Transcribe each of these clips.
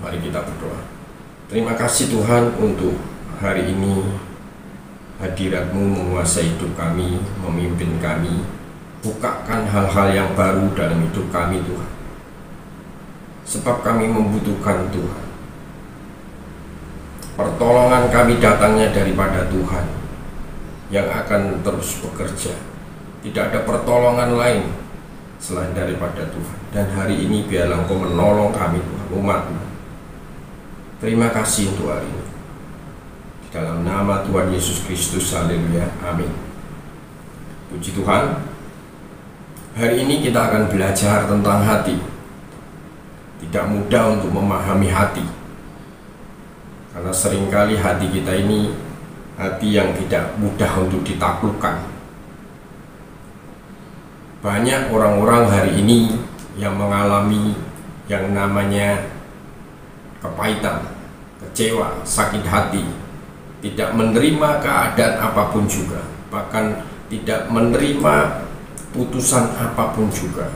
Mari kita berdoa. Terima kasih Tuhan untuk hari ini. Hadirat-Mu menguasai hidup kami, memimpin kami. Bukakan hal-hal yang baru dalam hidup kami Tuhan. Sebab kami membutuhkan Tuhan. Pertolongan kami datangnya daripada Tuhan yang akan terus bekerja. Tidak ada pertolongan lain selain daripada Tuhan. Dan hari ini biarlah Engkau menolong kami Tuhan, umat-Mu. Terima kasih untuk hari ini. Di dalam nama Tuhan Yesus Kristus, haleluya, amin. Puji Tuhan. Hari ini kita akan belajar tentang hati. Tidak mudah untuk memahami hati, karena seringkali hati kita ini hati yang tidak mudah untuk ditaklukkan. Banyak orang-orang hari ini yang mengalami yang namanya kepahitan, kecewa, sakit hati, tidak menerima keadaan apapun juga, bahkan tidak menerima putusan apapun juga,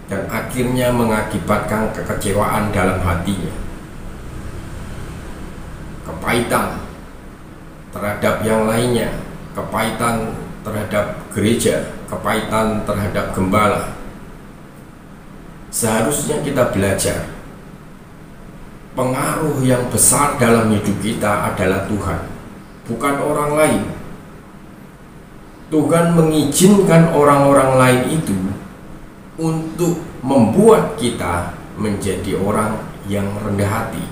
dan akhirnya mengakibatkan kekecewaan dalam hatinya. Kepahitan terhadap yang lainnya, kepahitan terhadap gereja, kepahitan terhadap gembala. Seharusnya kita belajar, pengaruh yang besar dalam hidup kita adalah Tuhan, bukan orang lain. Tuhan mengizinkan orang-orang lain itu untuk membuat kita menjadi orang yang rendah hati.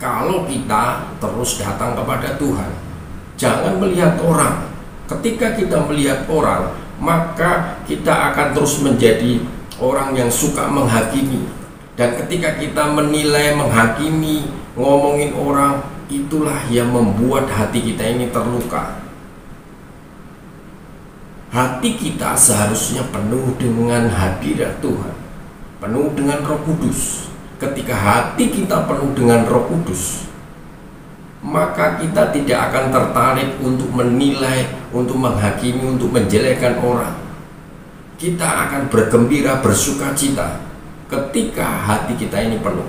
Kalau kita terus datang kepada Tuhan, jangan melihat orang. Ketika kita melihat orang, maka kita akan terus menjadi orang yang suka menghakimi. Dan ketika kita menilai, menghakimi, ngomongin orang, itulah yang membuat hati kita ini terluka. Hati kita seharusnya penuh dengan hadirat Tuhan, penuh dengan Roh Kudus. Ketika hati kita penuh dengan Roh Kudus, maka kita tidak akan tertarik untuk menilai, untuk menghakimi, untuk menjelekkan orang. Kita akan bergembira, bersuka cita ketika hati kita ini penuh.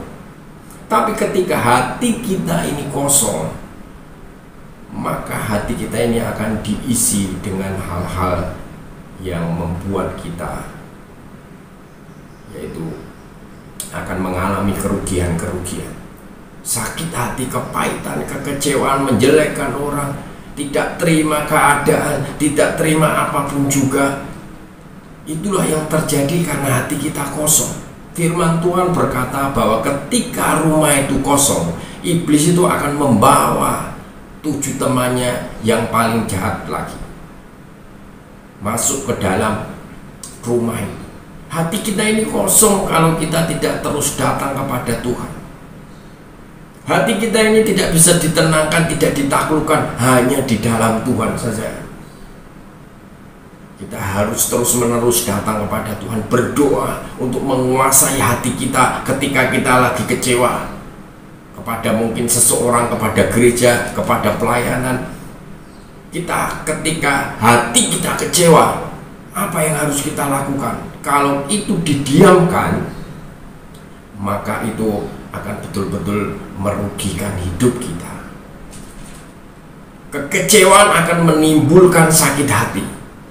Tapi ketika hati kita ini kosong, maka hati kita ini akan diisi dengan hal-hal yang membuat kita, yaitu akan mengalami kerugian-kerugian. Sakit hati, kepahitan, kekecewaan, menjelekkan orang, tidak terima keadaan, tidak terima apapun juga. Itulah yang terjadi karena hati kita kosong. Firman Tuhan berkata bahwa ketika rumah itu kosong, iblis itu akan membawa 7 temannya yang paling jahat lagi masuk ke dalam rumah ini. Hati kita ini kosong kalau kita tidak terus datang kepada Tuhan. Hati kita ini tidak bisa ditenangkan, tidak ditaklukkan hanya di dalam Tuhan saja. Kita harus terus-menerus datang kepada Tuhan, berdoa untuk menguasai hati kita ketika kita lagi kecewa kepada mungkin seseorang, kepada gereja, kepada pelayanan. Kita ketika hati kita kecewa, apa yang harus kita lakukan? Kalau itu didiamkan, maka itu akan betul-betul merugikan hidup kita. Kekecewaan akan menimbulkan sakit hati.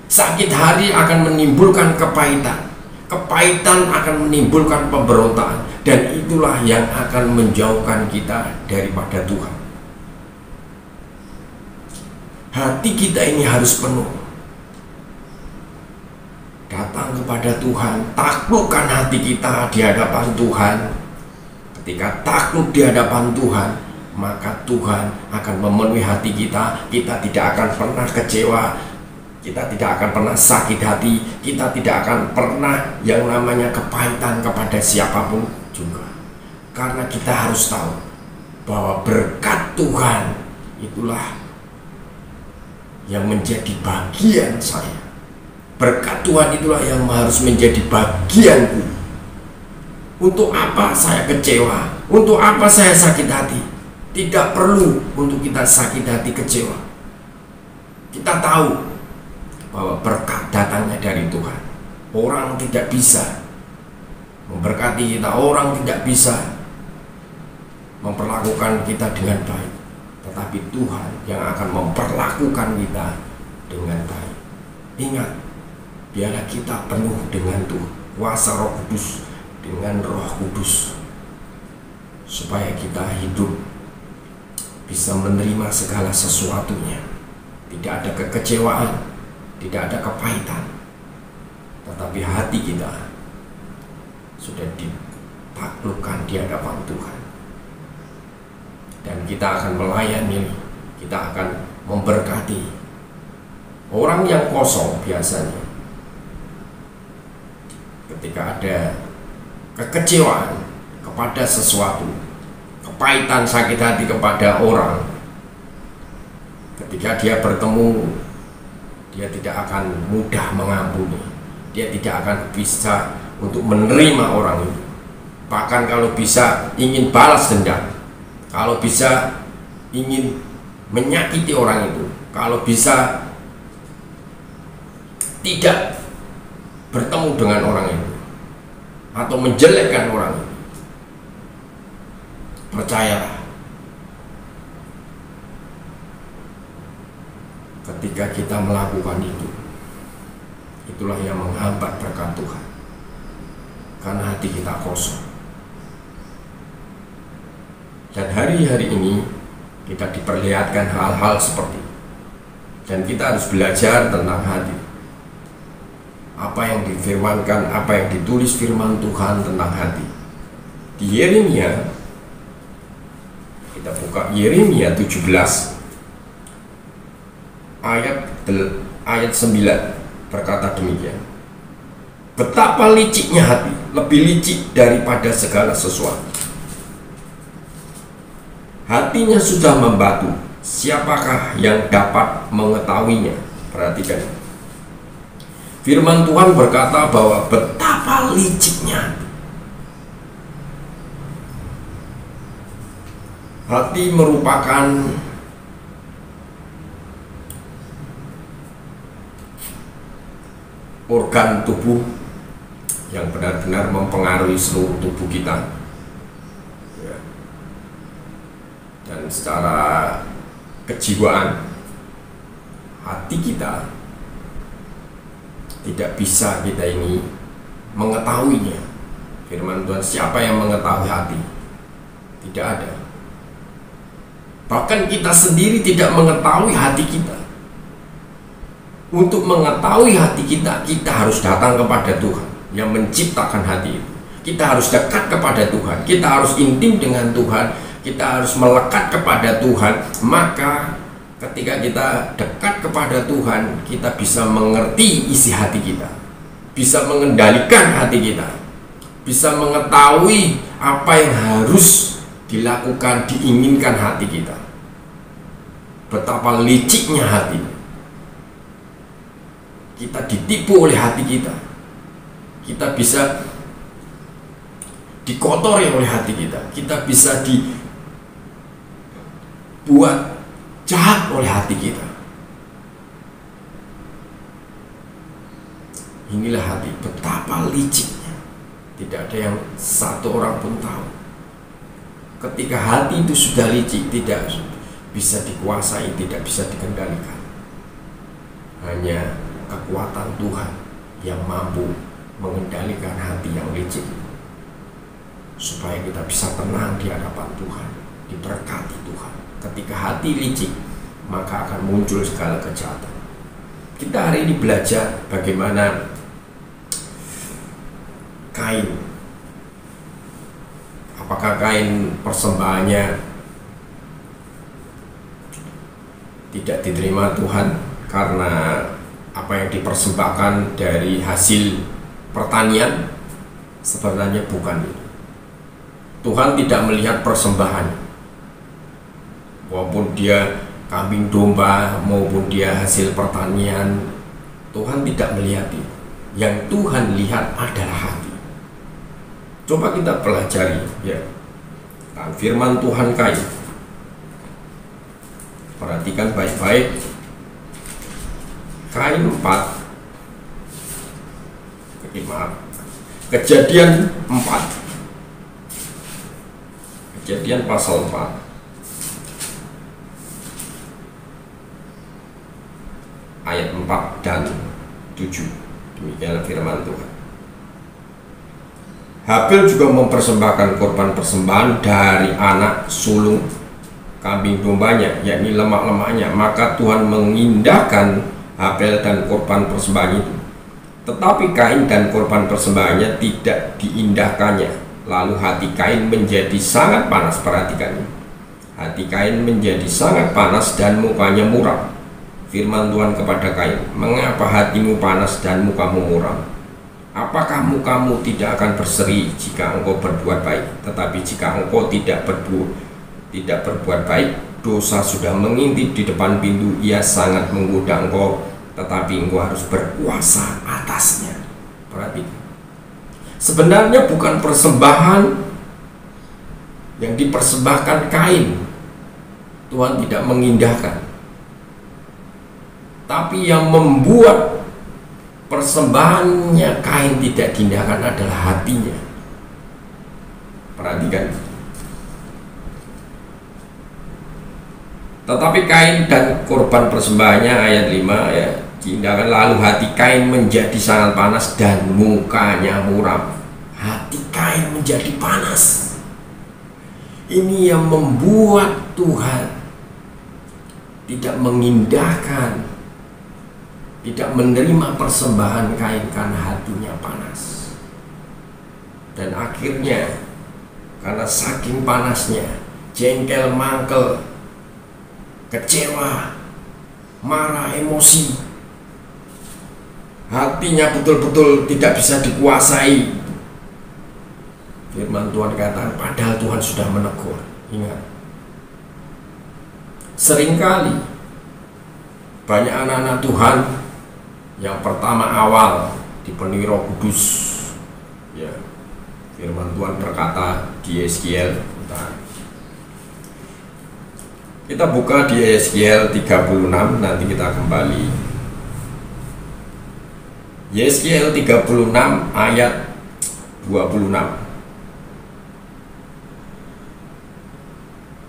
Sakit hati akan menimbulkan kepahitan. Kepahitan akan menimbulkan pemberontakan. Dan itulah yang akan menjauhkan kita daripada Tuhan. Hati kita ini harus penuh. Datang kepada Tuhan, taklukkan hati kita di hadapan Tuhan. Ketika takluk di hadapan Tuhan, maka Tuhan akan memenuhi hati kita. Kita tidak akan pernah kecewa, kita tidak akan pernah sakit hati, kita tidak akan pernah yang namanya kepahitan kepada siapapun juga. Karena kita harus tahu bahwa berkat Tuhan itulah yang menjadi bagian saya. Berkat Tuhan itulah yang harus menjadi bagianku. Untuk apa saya kecewa? Untuk apa saya sakit hati? Tidak perlu untuk kita sakit hati, kecewa. Kita tahu bahwa berkat datangnya dari Tuhan. Orang tidak bisa memberkati kita. Orang tidak bisa memperlakukan kita dengan baik, tetapi Tuhan yang akan memperlakukan kita dengan baik. Ingat, biarlah kita penuh dengan kuasa Roh Kudus, dengan Roh Kudus, supaya kita hidup bisa menerima segala sesuatunya. Tidak ada kekecewaan, tidak ada kepahitan, tetapi hati kita sudah ditaklukkan di hadapan Tuhan. Dan kita akan melayani, kita akan memberkati. Orang yang kosong biasanya, ketika ada kekecewaan kepada sesuatu, kepahitan, sakit hati kepada orang, ketika dia bertemu, dia tidak akan mudah mengampuni, dia tidak akan bisa untuk menerima orang itu. Bahkan kalau bisa ingin balas dendam, kalau bisa ingin menyakiti orang itu, kalau bisa tidak bertemu dengan orang itu atau menjelekkan orang itu. Percayalah, ketika kita melakukan itu, itulah yang menghambat berkat Tuhan, karena hati kita kosong. Dan hari-hari ini kita diperlihatkan hal-hal seperti itu, dan kita harus belajar tentang hati. Apa yang difirmankan, apa yang ditulis firman Tuhan tentang hati. Di Yeremia, kita buka Yeremia 17 ayat 9, berkata demikian. Betapa liciknya hati, lebih licik daripada segala sesuatu. Hatinya sudah membatu, siapakah yang dapat mengetahuinya? Perhatikan, firman Tuhan berkata bahwa betapa liciknya hati merupakan organ tubuh yang benar-benar mempengaruhi seluruh tubuh kita. Dan secara kejiwaan, hati kita tidak bisa kita ini mengetahuinya. Firman Tuhan, siapa yang mengetahui hati? Tidak ada. Bahkan kita sendiri tidak mengetahui hati kita. Untuk mengetahui hati kita, kita harus datang kepada Tuhan yang menciptakan hati itu. Kita harus dekat kepada Tuhan, kita harus intim dengan Tuhan, kita harus melekat kepada Tuhan. Maka ketika kita dekat kepada Tuhan, kita bisa mengerti isi hati kita, bisa mengendalikan hati kita, bisa mengetahui apa yang harus dilakukan, diinginkan hati kita. Betapa liciknya hati. Kita ditipu oleh hati kita. Kita bisa dikotori oleh hati kita. Kita bisa dibuat jahat oleh hati kita. Inilah hati, betapa liciknya. Tidak ada yang satu orang pun tahu. Ketika hati itu sudah licik, tidak bisa dikuasai, tidak bisa dikendalikan. Hanya kekuatan Tuhan yang mampu mengendalikan hati yang licik, supaya kita bisa tenang di hadapan Tuhan, diberkati Tuhan. Ketika hati licik, maka akan muncul segala kejahatan. Kita hari ini belajar bagaimana Kain. Apakah Kain persembahannya tidak diterima Tuhan karena apa yang dipersembahkan dari hasil pertanian? Sebenarnya bukan itu. Tuhan tidak melihat persembahan, walaupun dia kambing domba maupun dia hasil pertanian. Tuhan tidak melihat itu. Yang Tuhan lihat adalah hati. Coba kita pelajari ya, firman Tuhan Kain. Perhatikan baik-baik. Kain 4, Kejadian 4. Kejadian pasal 4. Ayat 4 dan 7. Demikian firman Tuhan. Habil juga mempersembahkan korban persembahan dari anak sulung kambing dombanya, yakni lemak-lemaknya. Maka Tuhan mengindahkan Habil dan korban persembahan itu. Tetapi Kain dan korban persembahannya tidak diindahkannya. Lalu hati Kain menjadi sangat panas. Perhatikan ini. Hati Kain menjadi sangat panas dan mukanya muram. Firman Tuhan kepada Kain, mengapa hatimu panas dan mukamu muram? Apakah mukamu tidak akan berseri jika engkau berbuat baik? Tetapi jika engkau tidak berbuat baik, dosa sudah mengintip di depan pintu. Ia sangat menggoda engkau, tetapi engkau harus berkuasa atasnya. Perhatikan. Sebenarnya bukan persembahan yang dipersembahkan Kain Tuhan tidak mengindahkan, tapi yang membuat persembahannya Kain tidak diindahkan adalah hatinya. Perhatikan. Tetapi Kain dan korban persembahannya, ayat 5 ya, diindahkan. Lalu hati Kain menjadi sangat panas dan mukanya muram. Hati Kain menjadi panas. Ini yang membuat Tuhan tidak mengindahkan, tidak menerima persembahan Kain karena hatinya panas. Dan akhirnya karena saking panasnya, jengkel, mangkel, kecewa, marah, emosi, hatinya betul-betul tidak bisa dikuasai. Firman Tuhan katakan, padahal Tuhan sudah menegur. Ingat, seringkali banyak anak-anak Tuhan yang pertama awal dipenuhi Roh Kudus, ya, firman Tuhan berkata di Yeskiel, kita buka di Yeskiel 36, nanti kita kembali. Yeskiel 36 ayat 26.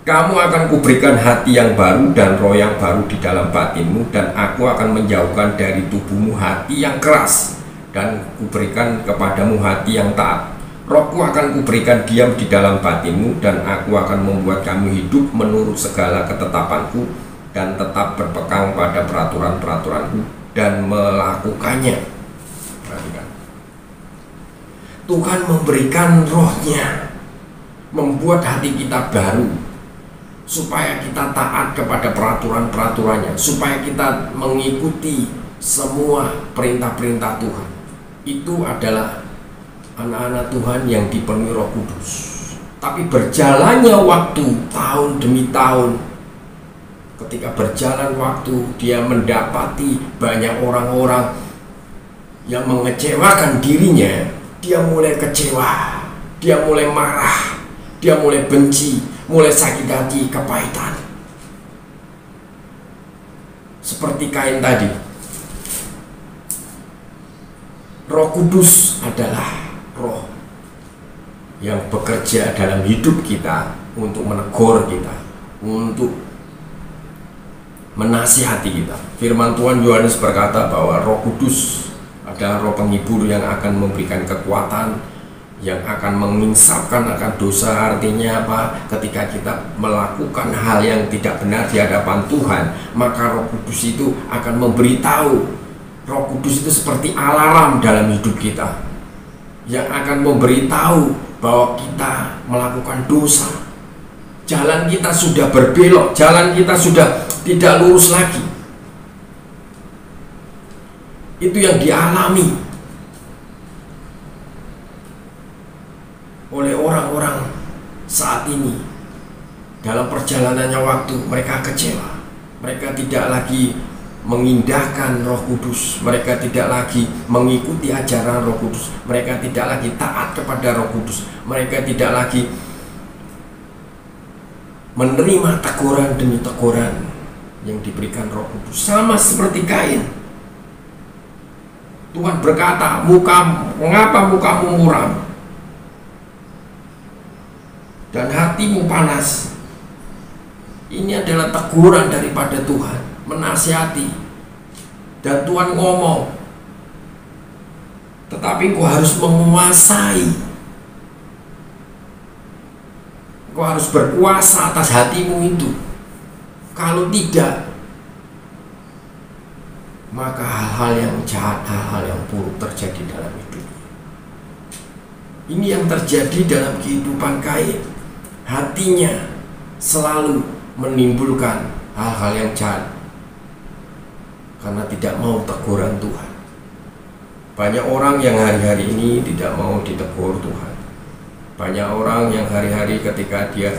Kamu akan kuberikan hati yang baru dan roh yang baru di dalam batinmu, dan aku akan menjauhkan dari tubuhmu hati yang keras, dan kuberikan kepadamu hati yang taat. Rohku akan kuberikan diam di dalam batinmu, dan aku akan membuat kamu hidup menurut segala ketetapanku, dan tetap berpegang pada peraturan-peraturanku dan melakukannya. Perhatikan. Tuhan memberikan rohnya, membuat hati kita baru, supaya kita taat kepada peraturan-peraturannya, supaya kita mengikuti semua perintah-perintah Tuhan. Itu adalah anak-anak Tuhan yang dipenuhi Roh Kudus. Tapi berjalannya waktu, tahun demi tahun, ketika berjalan waktu, dia mendapati banyak orang-orang yang mengecewakan dirinya. Dia mulai kecewa, dia mulai marah, dia mulai benci, mulai sakit hati, kepahitan. Seperti Kain tadi, Roh Kudus adalah roh yang bekerja dalam hidup kita untuk menegur kita, untuk menasihati kita. Firman Tuhan Yohanes berkata bahwa Roh Kudus adalah roh penghibur yang akan memberikan kekuatan, yang akan menginsapkan akan dosa. Artinya apa? Ketika kita melakukan hal yang tidak benar di hadapan Tuhan, maka Roh Kudus itu akan memberitahu. Roh Kudus itu seperti alarm dalam hidup kita, yang akan memberitahu bahwa kita melakukan dosa. Jalan kita sudah berbelok, jalan kita sudah tidak lurus lagi. Itu yang dialami oleh orang-orang saat ini. Dalam perjalanannya waktu, mereka kecewa. Mereka tidak lagi mengindahkan Roh Kudus. Mereka tidak lagi mengikuti ajaran Roh Kudus. Mereka tidak lagi taat kepada Roh Kudus. Mereka tidak lagi menerima teguran demi teguran yang diberikan Roh Kudus. Sama seperti Kain. Tuhan berkata, mengapa mukamu muram dan hatimu panas? Ini adalah teguran daripada Tuhan, menasihati. Dan Tuhan ngomong, tetapi engkau harus menguasai, engkau harus berkuasa atas hatimu itu. Kalau tidak, maka hal-hal yang jahat, hal-hal yang buruk terjadi dalam hidup. Ini yang terjadi dalam kehidupan Kain. Hatinya selalu menimbulkan hal-hal yang jahat karena tidak mau teguran Tuhan. Banyak orang yang hari-hari ini tidak mau ditegur Tuhan. Banyak orang yang hari-hari ketika dia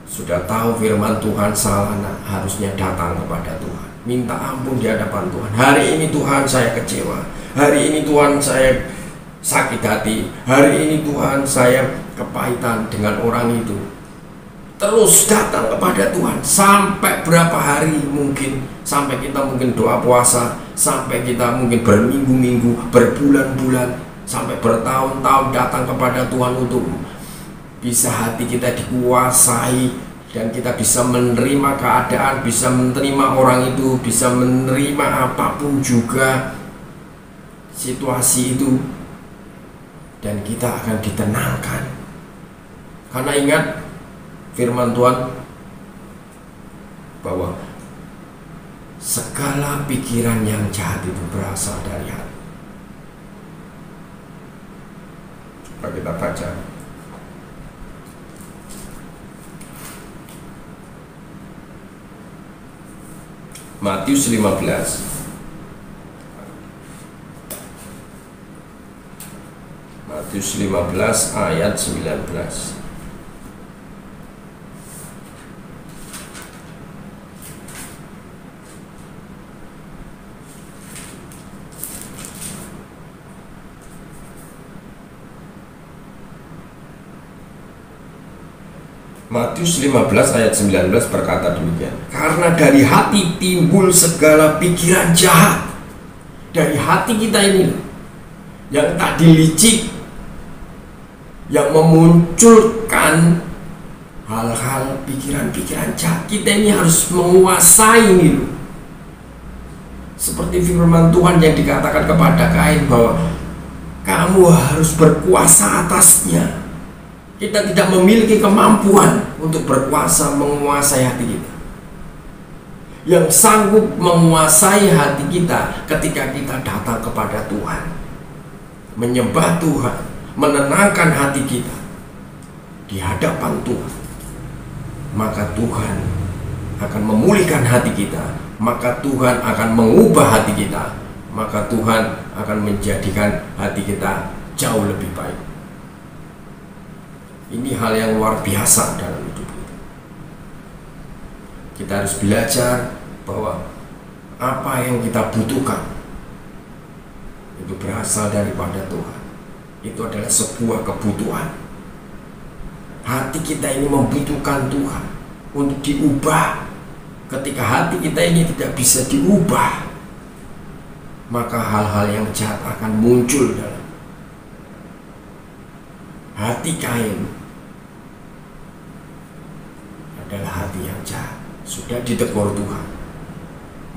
sudah tahu firman Tuhan salah, harusnya datang kepada Tuhan, minta ampun di hadapan Tuhan. Hari ini Tuhan saya kecewa, hari ini Tuhan saya sakit hati, hari ini Tuhan saya kepahitan dengan orang itu. Terus datang kepada Tuhan sampai berapa hari mungkin, sampai kita mungkin doa puasa, sampai kita mungkin berminggu-minggu, berbulan-bulan, sampai bertahun-tahun datang kepada Tuhan untuk bisa hati kita dikuasai dan kita bisa menerima keadaan, bisa menerima orang itu, bisa menerima apapun juga situasi itu, dan kita akan ditenangkan. Karena ingat firman Tuhan bahwa segala pikiran yang jahat itu berasal dari hati. Coba kita baca Matius 15 ayat 19. Matius 15 ayat 19 berkata demikian. Karena dari hati timbul segala pikiran jahat. Dari hati kita ini yang tadi licik, yang memunculkan hal-hal pikiran-pikiran jahat, kita ini harus menguasai ini loh. Seperti firman Tuhan yang dikatakan kepada Kain bahwa kamu harus berkuasa atasnya. Kita tidak memiliki kemampuan untuk berkuasa menguasai hati kita. Yang sanggup menguasai hati kita ketika kita datang kepada Tuhan, menyembah Tuhan, menenangkan hati kita di hadapan Tuhan, maka Tuhan akan memulihkan hati kita, maka Tuhan akan mengubah hati kita, maka Tuhan akan menjadikan hati kita jauh lebih baik. Ini hal yang luar biasa dalam hidup kita. Kita harus belajar bahwa apa yang kita butuhkan itu berasal daripada Tuhan. Itu adalah sebuah kebutuhan. Hati kita ini membutuhkan Tuhan untuk diubah. Ketika hati kita ini tidak bisa diubah, maka hal-hal yang jahat akan muncul dalam hati. Kain adalah hati yang jahat, sudah ditegur Tuhan.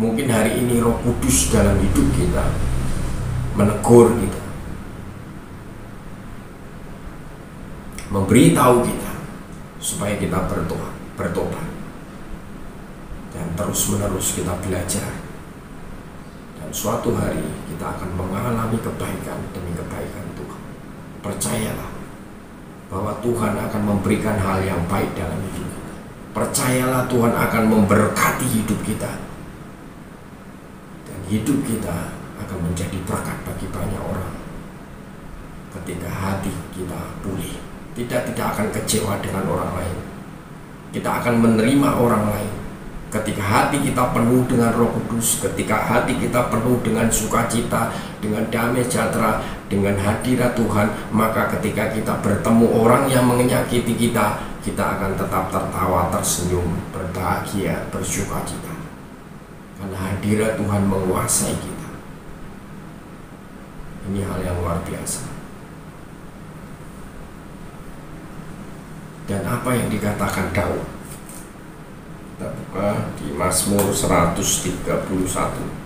Mungkin hari ini Roh Kudus dalam hidup kita menegur kita, memberitahu kita supaya kita bertobat, dan terus-menerus kita belajar, dan suatu hari kita akan mengalami kebaikan demi kebaikan Tuhan. Percayalah bahwa Tuhan akan memberikan hal yang baik dalam hidup kita. Percayalah Tuhan akan memberkati hidup kita, dan hidup kita akan menjadi berkat bagi banyak orang ketika hati kita pulih. Kita tidak akan kecewa dengan orang lain, kita akan menerima orang lain. Ketika hati kita penuh dengan Roh Kudus, ketika hati kita penuh dengan sukacita, dengan damai sejahtera, dengan hadirat Tuhan, maka ketika kita bertemu orang yang menyakiti kita, kita akan tetap tertawa, tersenyum, berbahagia, bersukacita. Karena hadirat Tuhan menguasai kita. Ini hal yang luar biasa. Dan apa yang dikatakan Daud? Kita buka di Mazmur 131.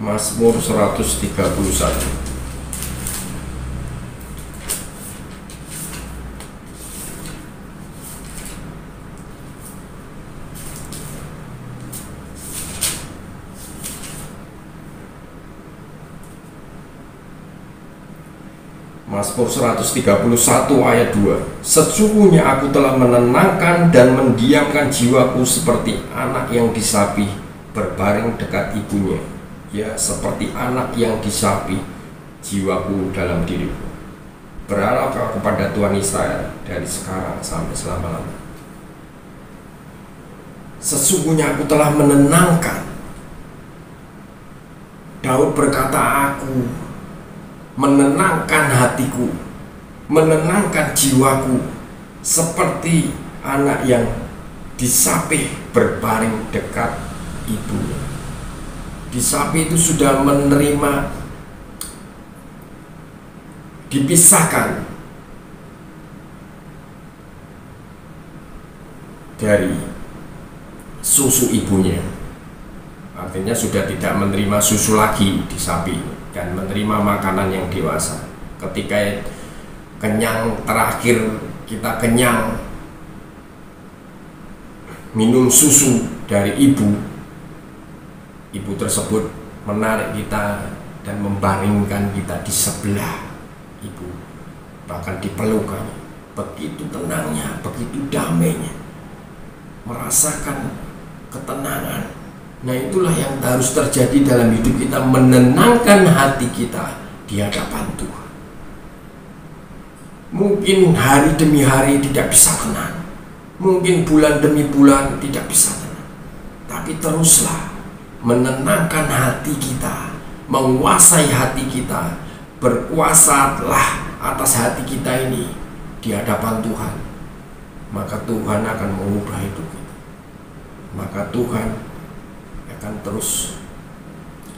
Mazmur 131. Mazmur 131 ayat 2. Sesungguhnya aku telah menenangkan dan mendiamkan jiwaku seperti anak yang disapi berbaring dekat ibunya. Ya, seperti anak yang disapi jiwaku dalam diriku. Berharaplah kepada Tuhan Israel dari sekarang sampai selama-lamanya. Sesungguhnya aku telah menenangkan. Daud berkata, aku menenangkan hatiku, menenangkan jiwaku seperti anak yang disapih berbaring dekat ibunya. Disapih itu sudah menerima, dipisahkan dari susu ibunya. Artinya sudah tidak menerima susu lagi disapih dan menerima makanan yang dewasa. Ketika kenyang, terakhir kita kenyang minum susu dari ibu tersebut menarik kita dan membaringkan kita di sebelah ibu, bahkan di pelukannya. Begitu tenangnya, begitu damainya, merasakan ketenangan. Nah, itulah yang harus terjadi dalam hidup kita, menenangkan hati kita di hadapan Tuhan. Mungkin hari demi hari tidak bisa tenang, mungkin bulan demi bulan tidak bisa tenang, tapi teruslah menenangkan hati kita, menguasai hati kita, berkuasalah atas hati kita ini di hadapan Tuhan. Maka Tuhan akan mengubah hidup kita. Maka Tuhan akan terus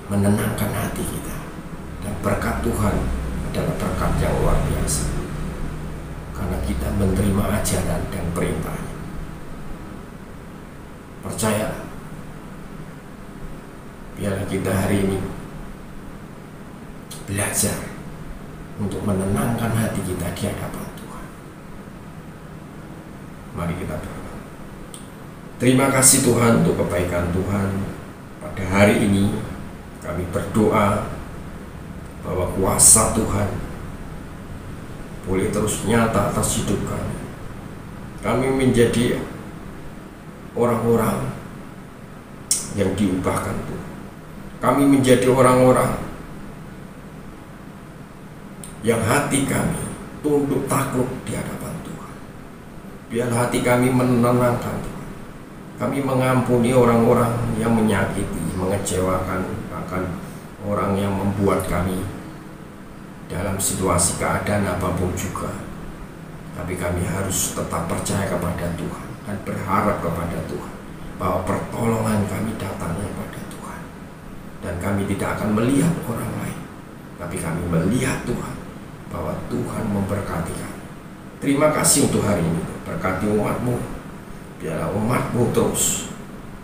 menenangkan hati kita. Dan berkat Tuhan adalah berkat yang luar biasa, karena kita menerima ajaran dan perintahnya. Percaya, biarlah kita hari ini belajar untuk menenangkan hati kita di hadapan Tuhan. Mari kita berdoa. Terima kasih Tuhan untuk kebaikan Tuhan. Pada hari ini kami berdoa bahwa kuasa Tuhan boleh terus nyata atas hidup kami. Kami menjadi orang-orang yang diubahkan Tuhan. Kami menjadi orang-orang yang hati kami tunduk takluk di hadapan Tuhan. Biar hati kami menenangkan Tuhan. Kami mengampuni orang-orang yang menyakiti, mengecewakan, bahkan orang yang membuat kami dalam situasi keadaan apapun juga. Tapi kami harus tetap percaya kepada Tuhan dan berharap kepada Tuhan bahwa pertolongan kami datangnya pada Tuhan. Dan kami tidak akan melihat orang lain, tapi kami melihat Tuhan, bahwa Tuhan memberkati kami. Terima kasih untuk hari ini. Berkati umat-Mu. Biarlah umat-Mu terus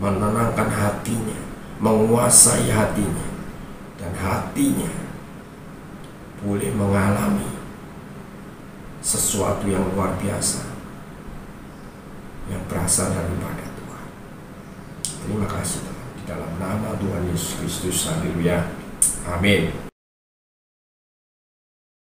menenangkan hatinya, menguasai hatinya, dan hatinya boleh mengalami sesuatu yang luar biasa yang berasal daripada Tuhan. Terima kasih Tuhan. Di dalam nama Tuhan Yesus Kristus, haleluya, amin.